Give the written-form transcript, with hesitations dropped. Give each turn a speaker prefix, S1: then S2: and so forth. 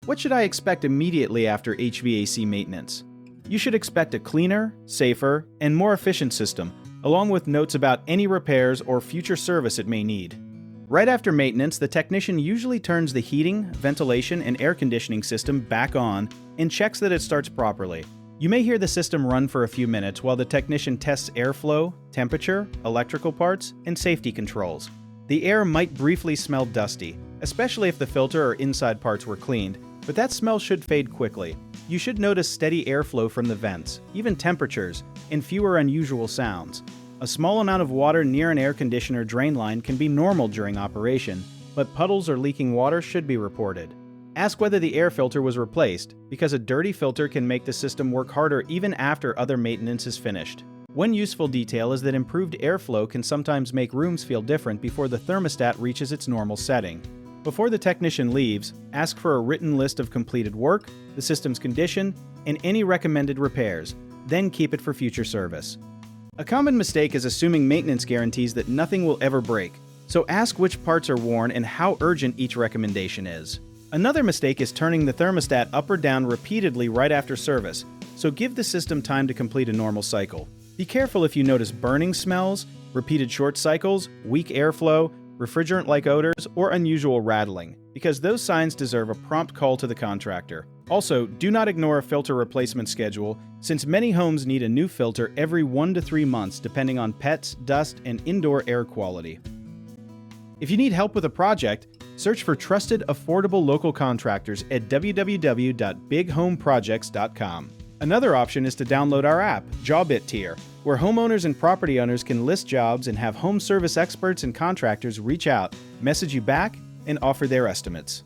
S1: What should I expect immediately after HVAC maintenance? You should expect a cleaner, safer, and more efficient system, along with notes about any repairs or future service it may need. Right after maintenance, the technician usually turns the heating, ventilation, and air conditioning system back on and checks that it starts properly. You may hear the system run for a few minutes while the technician tests airflow, temperature, electrical parts, and safety controls. The air might briefly smell dusty, especially if the filter or inside parts were cleaned, but that smell should fade quickly. You should notice steady airflow from the vents, even temperatures, and fewer unusual sounds. A small amount of water near an air conditioner drain line can be normal during operation, but puddles or leaking water should be reported. Ask whether the air filter was replaced, because a dirty filter can make the system work harder even after other maintenance is finished. One useful detail is that improved airflow can sometimes make rooms feel different before the thermostat reaches its normal setting. Before the technician leaves, ask for a written list of completed work, the system's condition, and any recommended repairs, then keep it for future service. A common mistake is assuming maintenance guarantees that nothing will ever break, so ask which parts are worn and how urgent each recommendation is. Another mistake is turning the thermostat up or down repeatedly right after service, so give the system time to complete a normal cycle. Be careful if you notice burning smells, repeated short cycles, weak airflow, refrigerant-like odors, or unusual rattling, because those signs deserve a prompt call to the contractor. Also, do not ignore a filter replacement schedule, since many homes need a new filter every 1 to 3 months depending on pets, dust, and indoor air quality. If you need help with a project, search for trusted, affordable local contractors at www.bighomeprojects.com. Another option is to download our app, JobIt Tier, where homeowners and property owners can list jobs and have home service experts and contractors reach out, message you back, and offer their estimates.